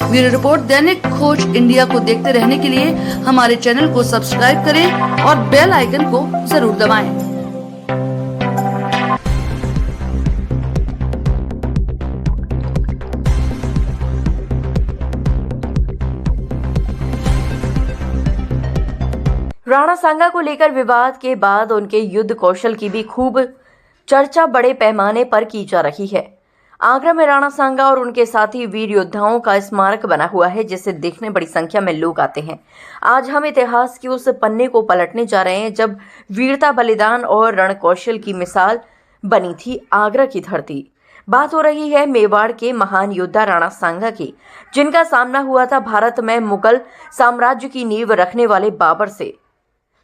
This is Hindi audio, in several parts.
ब्यूरो रिपोर्ट दैनिक खोज इंडिया को देखते रहने के लिए हमारे चैनल को सब्सक्राइब करें और बेल आइकन को जरूर दबाएं। राणा सांगा को लेकर विवाद के बाद उनके युद्ध कौशल की भी खूब चर्चा बड़े पैमाने पर की जा रही है। आगरा में राणा सांगा और उनके साथी वीर योद्धाओं का स्मारक बना हुआ है, जिसे देखने बड़ी संख्या में लोग आते हैं। आज हम इतिहास के उस पन्ने को पलटने जा रहे हैं जब वीरता, बलिदान और रणकौशल की मिसाल बनी थी आगरा की धरती। बात हो रही है मेवाड़ के महान योद्धा राणा सांगा की, जिनका सामना हुआ था भारत में मुगल साम्राज्य की नींव रखने वाले बाबर से।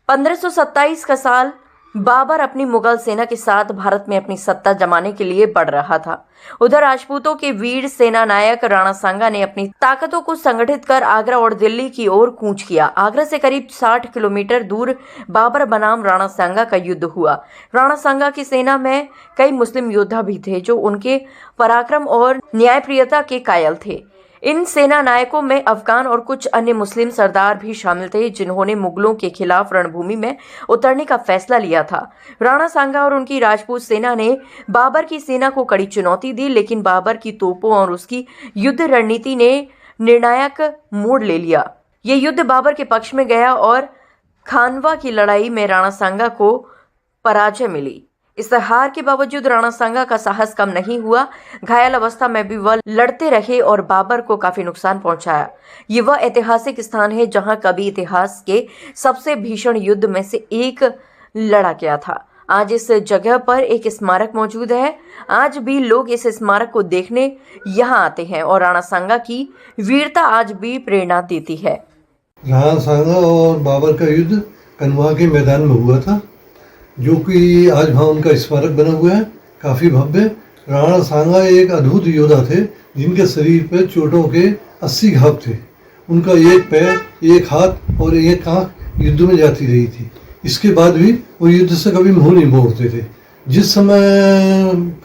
1527 का साल बाबर अपनी मुगल सेना के साथ भारत में अपनी सत्ता जमाने के लिए बढ़ रहा था। उधर राजपूतों के वीर सेना नायक राणा सांगा ने अपनी ताकतों को संगठित कर आगरा और दिल्ली की ओर कूच किया। आगरा से करीब 60 किलोमीटर दूर बाबर बनाम राणा सांगा का युद्ध हुआ। राणा सांगा की सेना में कई मुस्लिम योद्धा भी थे जो उनके पराक्रम और न्यायप्रियता के कायल थे। इन सेना नायकों में अफगान और कुछ अन्य मुस्लिम सरदार भी शामिल थे, जिन्होंने मुगलों के खिलाफ रणभूमि में उतरने का फैसला लिया था। राणा सांगा और उनकी राजपूत सेना ने बाबर की सेना को कड़ी चुनौती दी, लेकिन बाबर की तोपों और उसकी युद्ध रणनीति ने निर्णायक मोड़ ले लिया। ये युद्ध बाबर के पक्ष में गया और खानवा की लड़ाई में राणा सांगा को पराजय मिली। इस हार के बावजूद राणा सांगा का साहस कम नहीं हुआ। घायल अवस्था में भी वह लड़ते रहे और बाबर को काफी नुकसान पहुंचाया। ये वह ऐतिहासिक स्थान है जहां कभी इतिहास के सबसे भीषण युद्ध में से एक लड़ा गया था। आज इस जगह पर एक स्मारक मौजूद है। आज भी लोग इस स्मारक को देखने यहाँ आते हैं और राणा सांगा की वीरता आज भी प्रेरणा देती है। राणा सांगा और बाबर का युद्ध कन्वा के मैदान में हुआ था, जो कि आज वहाँ उनका स्मारक बना हुआ है, काफ़ी भव्य। राणा सांगा एक अद्भुत योद्धा थे, जिनके शरीर पर चोटों के 80 घाव थे। उनका एक पैर, एक हाथ और एक आँख युद्ध में जाती रही थी। इसके बाद भी वो युद्ध से कभी मुँह नहीं मोड़ते थे। जिस समय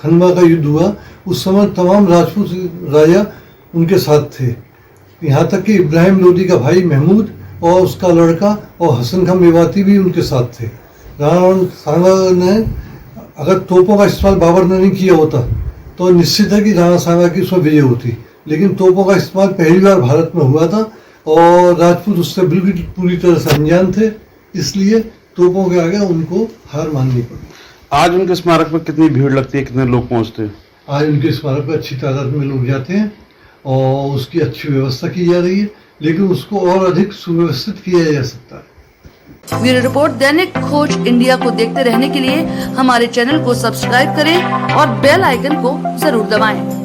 खनवा का युद्ध हुआ, उस समय तमाम राजपूत राजा उनके साथ थे, यहाँ तक कि इब्राहिम लोदी का भाई महमूद और उसका लड़का और हसन खां मेवाती भी उनके साथ थे। राणा सांगा ने अगर तोपों का इस्तेमाल बाबर ने नहीं किया होता तो निश्चित है कि राणा सांगा की उसमें विजय होती, लेकिन तोपों का इस्तेमाल पहली बार भारत में हुआ था और राजपूत उससे बिल्कुल पूरी तरह से अनजान थे, इसलिए तोपों के आगे उनको हार माननी पड़ी। आज उनके स्मारक पर कितनी भीड़ लगती है, कितने लोग पहुंचते हैं? आज उनके स्मारक पर अच्छी तादाद में लोग जाते हैं और उसकी अच्छी व्यवस्था की जा रही है, लेकिन उसको और अधिक सुव्यवस्थित किया जा सकता है। ब्यूरो रिपोर्ट दैनिक खोज इंडिया को देखते रहने के लिए हमारे चैनल को सब्सक्राइब करें और बेल आइकन को जरूर दबाएं।